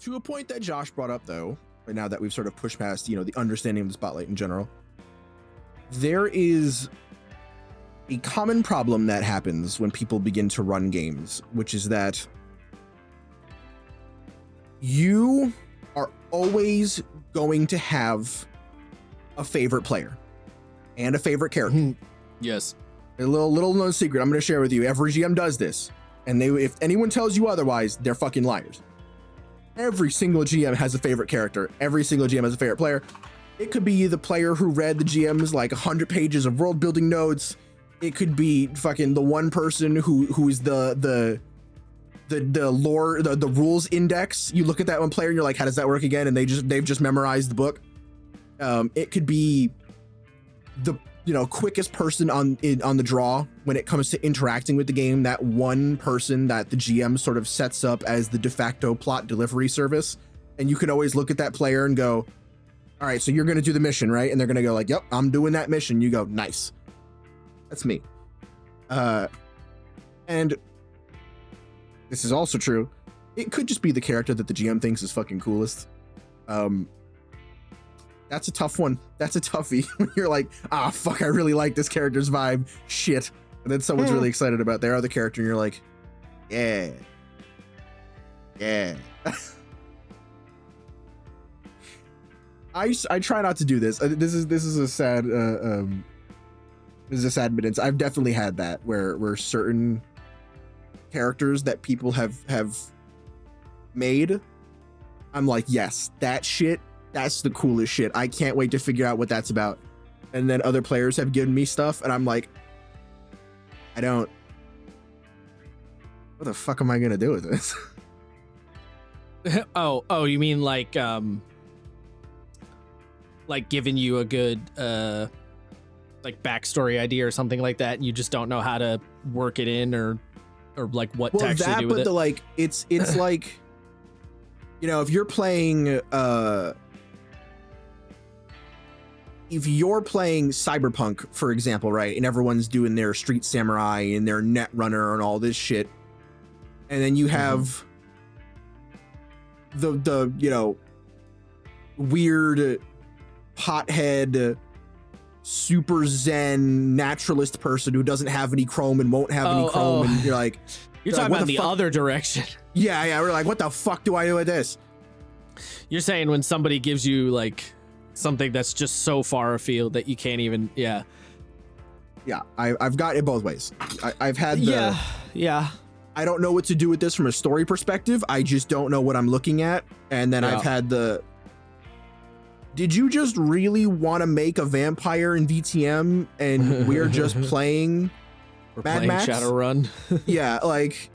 To a point that Josh brought up, though, right now that we've sort of pushed past, the understanding of the spotlight in general, there is a common problem that happens when people begin to run games, which is that you are always going to have a favorite player and a favorite character. Yes. A little known secret I'm going to share with you. Every GM does this, and if anyone tells you otherwise, they're fucking liars. Every single GM has a favorite character. Every single GM has a favorite player. It could be the player who read the GM's like 100 pages of world building notes. It could be fucking the one person who's the lore, the rules index. You look at that one player and you're like, how does that work again? And they've just memorized the book. It could be the quickest person on the draw when it comes to interacting with the game. That one person that the GM sort of sets up as the de facto plot delivery service. And you can always look at that player and go, all right, so you're going to do the mission, right? And they're going to go like, yep, I'm doing that mission. You go, nice. That's me. And this is also true. It could just be the character that the GM thinks is fucking coolest. That's a tough one. That's a toughie. When you're like, fuck, I really like this character's vibe. Shit. And then someone's really excited about their other character and you're like, yeah. I try not to do this. This is a sad admittance. I've definitely had that where certain characters that people have made, I'm like, yes, that shit, that's the coolest shit. I can't wait to figure out what that's about. And then other players have given me stuff and I'm like, what the fuck am I gonna do with this? Oh, you mean like giving you a good like backstory idea or something like that, and you just don't know how to work it in or like what to actually do with it. Like it's like, if you're playing Cyberpunk, for example, right, and everyone's doing their Street Samurai and their Netrunner and all this shit, and then you have the weird pothead super zen naturalist person who doesn't have any chrome and won't have any chrome, and you're like, you're talking about the other direction. Yeah, we're like, what the fuck do I do with this? You're saying when somebody gives you like something that's just so far afield that you can't even, yeah, I've got it both ways. I've had yeah I don't know what to do with this from a story perspective. I just don't know what I'm looking at. And then I've had did you just really want to make a vampire in VTM and we're just playing Mad Max? Shadowrun? Yeah, like,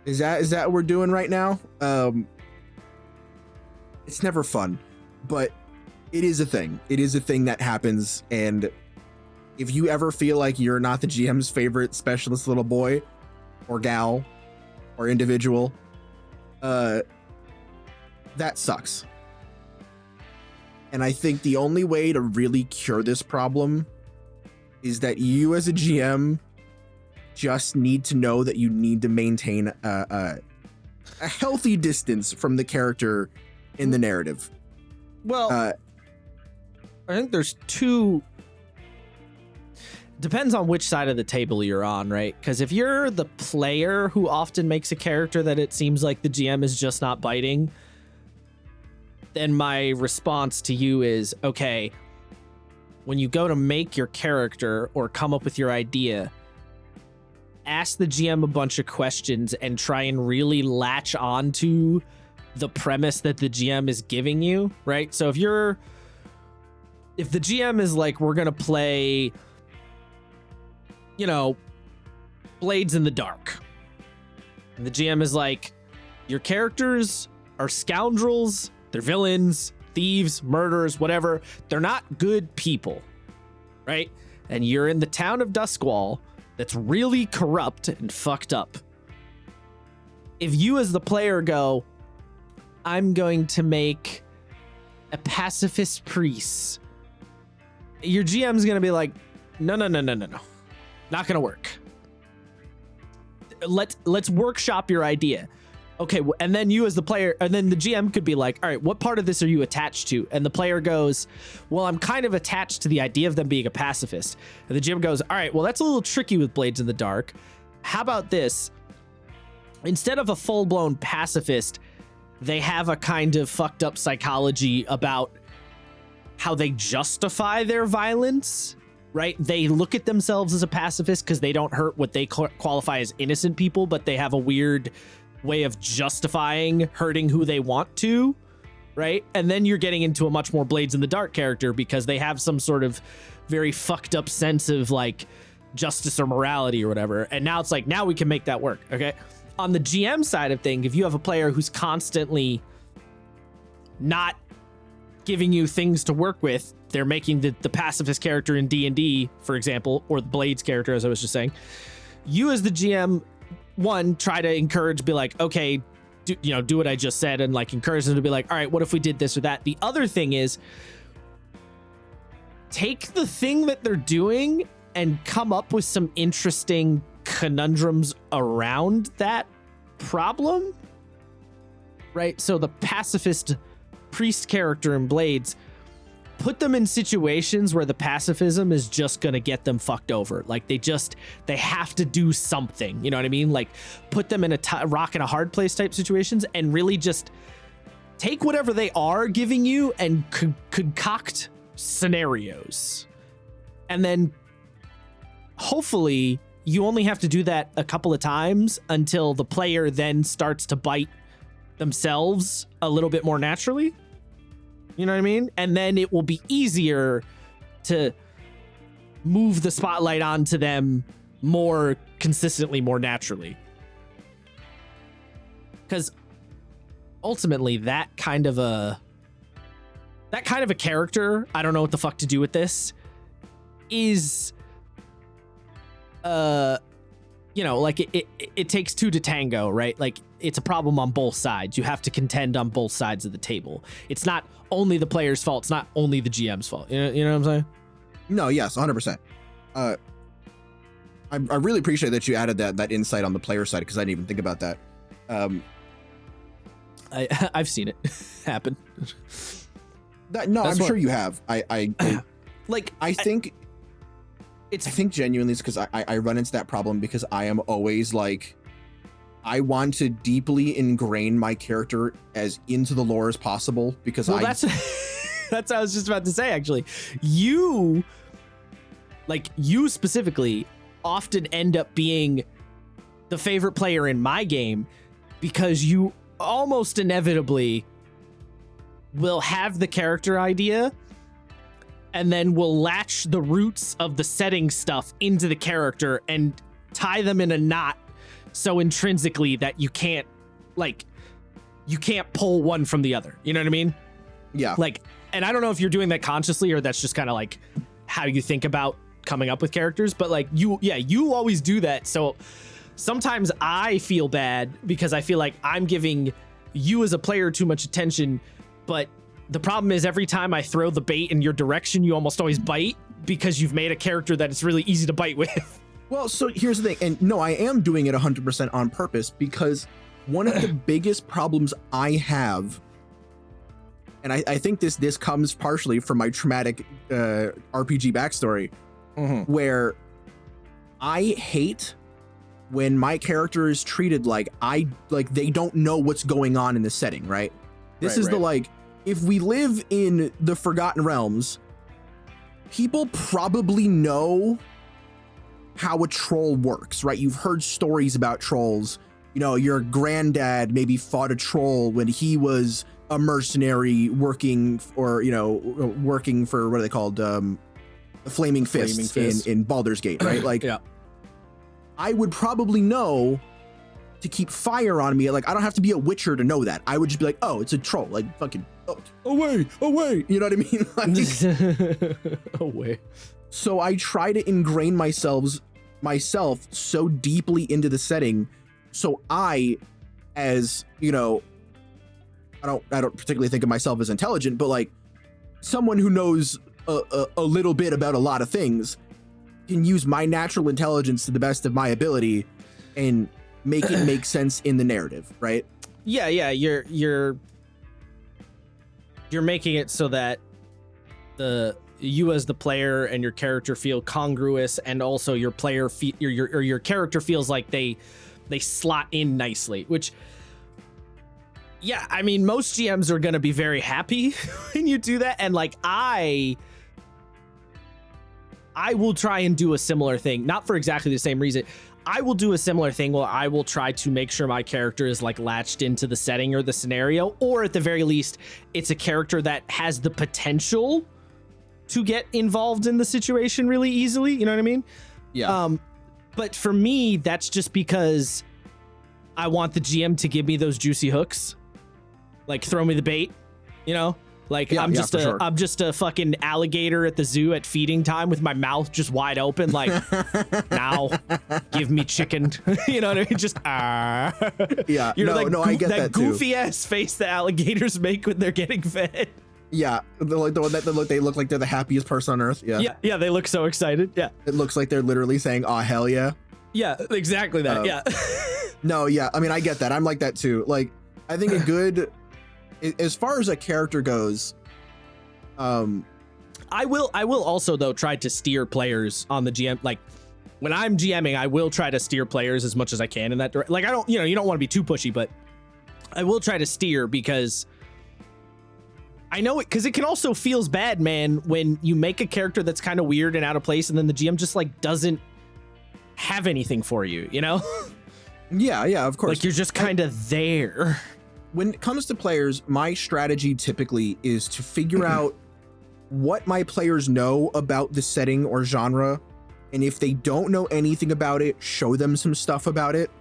is that what we're doing right now? It's never fun, but it is a thing. It is a thing that happens. And if you ever feel like you're not the GM's favorite specialist little boy or gal or individual, that sucks. And I think the only way to really cure this problem is that you as a GM just need to know that you need to maintain a healthy distance from the character in the narrative. Well, I think there's two. Depends on which side of the table you're on, right? Because if you're the player who often makes a character that it seems like the GM is just not biting, then my response to you is, okay, when you go to make your character or come up with your idea, ask the GM a bunch of questions and try and really latch on to the premise that the GM is giving you, right? So if the GM is like, we're going to play, Blades in the Dark. And the GM is like, your characters are scoundrels, they're villains, thieves, murderers, whatever. They're not good people, right? And you're in the town of Duskwall that's really corrupt and fucked up. If you as the player go, I'm going to make a pacifist priest, your GM's going to be like, no. Not going to work. Let's workshop your idea. okay, and then you as the player, and then the GM could be like, all right, what part of this are you attached to? And the player goes, well, I'm kind of attached to the idea of them being a pacifist. And the GM goes, all right, well, that's a little tricky with Blades in the Dark. How about this? Instead of a full-blown pacifist, they have a kind of fucked up psychology about how they justify their violence, right? They look at themselves as a pacifist because they don't hurt what they qualify as innocent people, but they have a weird way of justifying hurting who they want to, right? And then you're getting into a much more Blades in the Dark character because they have some sort of very fucked up sense of like justice or morality or whatever. And now it's like, now we can make that work, okay? On the GM side of things, if you have a player who's constantly not giving you things to work with, they're making the pacifist character in D&D, for example, or the Blades character, as I was just saying, you as the GM, one, try to encourage, be like, okay, do what I just said, and like encourage them to be like, all right, what if we did this or that? The other thing is take the thing that they're doing and come up with some interesting conundrums around that problem, right? So the pacifist priest character in Blades, put them in situations where the pacifism is just gonna get them fucked over. Like they have to do something, you know what I mean? Like put them in a rock and a hard place type situations, and really just take whatever they are giving you and concoct scenarios. And then hopefully you only have to do that a couple of times until the player then starts to bite themselves a little bit more naturally. You know what I mean? And then it will be easier to move the spotlight onto them more consistently, more naturally. Because ultimately that kind of a character, I don't know what the fuck to do with this, is like it takes two to tango, right? Like it's a problem on both sides. You have to contend on both sides of the table. It's not only the player's fault. It's not only the GM's fault. You know what I'm saying? No, yes, 100%. I really appreciate that you added that insight on the player side, because I didn't even think about that. I've seen it happen. I'm sure you have. I think genuinely it's because I run into that problem because I am always like, I want to deeply ingrain my character as into the lore as possible, because that's what I was just about to say, actually. You specifically often end up being the favorite player in my game because you almost inevitably will have the character idea and then will latch the roots of the setting stuff into the character and tie them in a knot so intrinsically that you can't pull one from the other. You know what I mean? Yeah. And I don't know if you're doing that consciously or that's just kind of like how you think about coming up with characters, but like you always do that. So sometimes I feel bad because I feel like I'm giving you as a player too much attention, but the problem is every time I throw the bait in your direction, you almost always bite because you've made a character that it's really easy to bite with. Well, so here's the thing, and no, I am doing it 100% on purpose, because one of the biggest problems I have, and I think this comes partially from my traumatic RPG backstory, where I hate when my character is treated like they don't know what's going on in the setting, right? This is the if we live in the Forgotten Realms, people probably know how a troll works, right? You've heard stories about trolls. You know, your granddad maybe fought a troll when he was a mercenary working for, what are they called? Flaming Fists in Baldur's Gate, right? Like, yeah. I would probably know to keep fire on me. Like, I don't have to be a Witcher to know that. I would just be like, oh, it's a troll. Like, fucking, away. You know what I mean? Like, away. So I try to ingrain myself so deeply into the setting. So I, as, I don't particularly think of myself as intelligent, but like someone who knows a little bit about a lot of things can use my natural intelligence to the best of my ability and make it make sense in the narrative, right? Yeah, you're making it so that you as the player and your character feel congruous, and also your player your character feels like they slot in nicely, which, yeah, I mean, most GMs are going to be very happy when you do that. And like, I will try and do a similar thing, not for exactly the same reason. I will do a similar thing where I will try to make sure my character is like latched into the setting or the scenario, or at the very least, it's a character that has the potential to get involved in the situation really easily. You know what I mean? Yeah. But for me, that's just because I want the GM to give me those juicy hooks, like throw me the bait, you know? Like, I'm just a fucking alligator at the zoo at feeding time with my mouth just wide open, like, now give me chicken. You know what I mean? Just Yeah. You know, I get that too. Goofy ass face the alligators make when they're getting fed. Yeah, like the one that they look like they're the happiest person on earth. Yeah, they look so excited. Yeah, it looks like they're literally saying, "Oh hell yeah." Yeah, exactly that. Yeah. No, yeah, I mean, I get that. I'm like that too. Like, I think a good, as far as a character goes, I will also though try to steer players on the GM. Like, when I'm GMing, I will try to steer players as much as I can in that direction. Like, I don't, you don't want to be too pushy, but I will try to steer, because I know it, because it can also feels bad, man, when you make a character that's kind of weird and out of place, and then the GM just like doesn't have anything for you, you know? Yeah, of course. Like, you're just kind of there. When it comes to players, my strategy typically is to figure out what my players know about the setting or genre, and if they don't know anything about it, show them some stuff about it,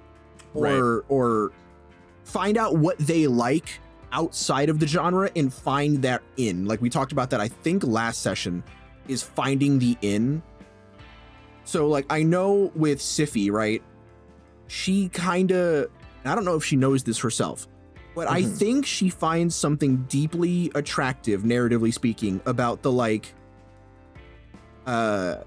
or find out what they like outside of the genre and find that in. Like we talked about that, I think last session, is finding the in. So like, I know with Sify, right? She kind of, I don't know if she knows this herself, but I think she finds something deeply attractive, narratively speaking, about the like, what's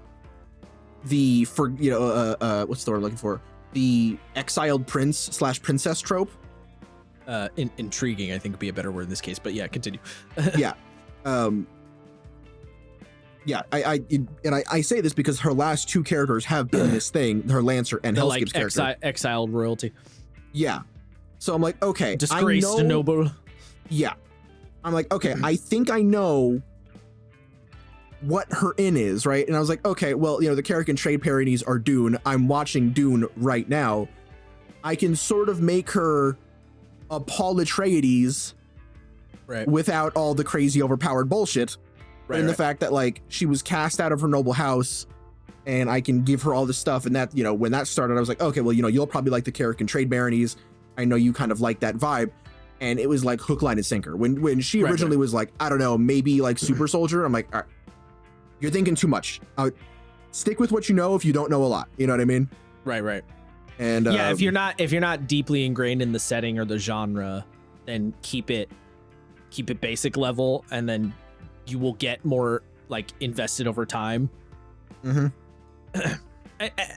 the word I'm looking for? The exiled prince / princess trope. Intriguing, I think, would be a better word in this case, but yeah, continue. Yeah. Yeah, I say this because her last two characters have been this thing, her Lancer and Hellskip's character. Exiled royalty. Yeah. So I'm like, okay. Disgraced noble. Yeah. I'm like, okay, I think I know what her in is, right? And I was like, okay, well, the character and trade parodies are Dune. I'm watching Dune right now. I can sort of make her a Paul Atreides, right, without all the crazy overpowered bullshit. Right, and the fact that like she was cast out of her noble house, and I can give her all this stuff. And that, when that started, I was like, okay, well, you'll probably like the character and trade baronies. I know you kind of like that vibe. And it was like hook, line, and sinker. When she originally was like, I don't know, maybe like super soldier, I'm like, all right, you're thinking too much. Stick with what you know if you don't know a lot. You know what I mean? Right. And yeah, if you're not deeply ingrained in the setting or the genre, then keep it basic level, and then you will get more like invested over time. And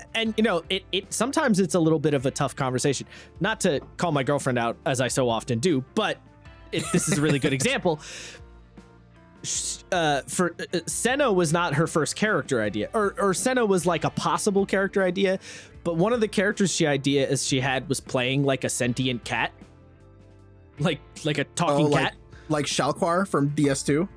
it sometimes it's a little bit of a tough conversation. Not to call my girlfriend out, as I so often do, but this is a really good example. For Senna was not her first character idea, or Senna was like a possible character idea, but one of the characters she had was playing like a sentient cat, like a talking cat, like Shalquar from DS2.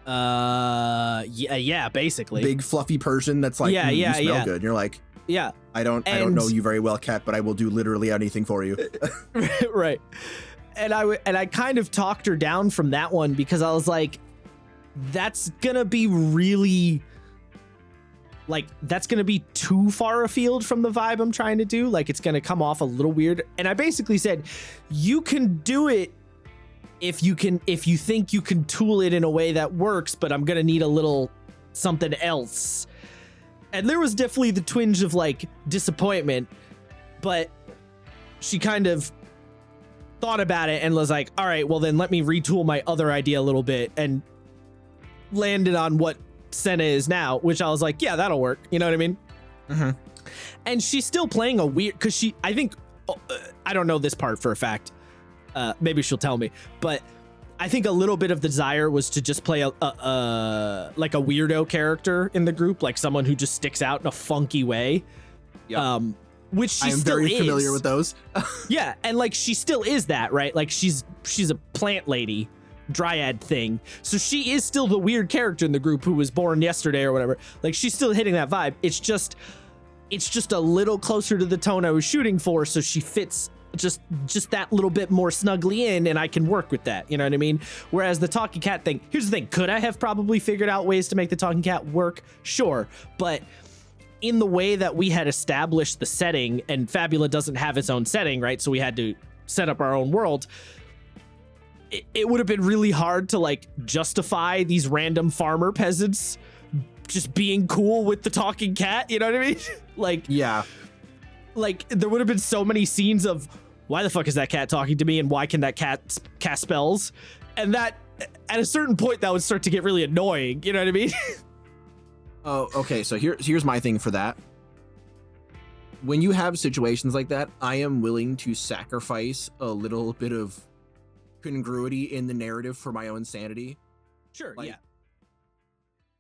Yeah, basically. Big fluffy Persian that's like, you smell good. And you're like, yeah, I don't know you very well, cat, but I will do literally anything for you. Right. And I kind of talked her down from that one, because I was like, that's gonna be really, like, that's gonna be too far afield from the vibe I'm trying to do. Like, it's gonna come off a little weird. And I basically said, you can do it if you think you can tool it in a way that works, but I'm gonna need a little something else. And there was definitely the twinge of like disappointment, but she kind of thought about it and was like, all right, well then let me retool my other idea a little bit, and landed on what Senna is now, which I was like, yeah, that'll work. You know what I mean? Mm-hmm. And she's still playing a weird, because I think, I don't know this part for a fact, Maybe she'll tell me, but I think a little bit of the desire was to just play like a weirdo character in the group, like someone who just sticks out in a funky way. Yep. Which she I am still very is. familiar with those. Yeah, and like she still is that, right? Like she's a plant lady, dryad thing. So she is still the weird character in the group who was born yesterday or whatever. Like she's still hitting that vibe. It's just a little closer to the tone I was shooting for, so she fits just that little bit more snugly in, and I can work with that. You know what I mean? Whereas the talking cat thing, here's the thing: could I have probably figured out ways to make the talking cat work? Sure, but in the way that we had established the setting, and Fabula doesn't have its own setting, right? So we had to set up our own world. It would have been really hard to like justify these random farmer peasants just being cool with the talking cat. You know what I mean? Like, Yeah. like there would have been so many scenes of why the fuck is that cat talking to me, and why can that cat cast spells? And that at a certain point that would start to get really annoying. You know what I mean? Oh, okay. So here's my thing for that. When you have situations like that, I am willing to sacrifice a little bit of congruity in the narrative for my own sanity. Sure. Like, Yeah.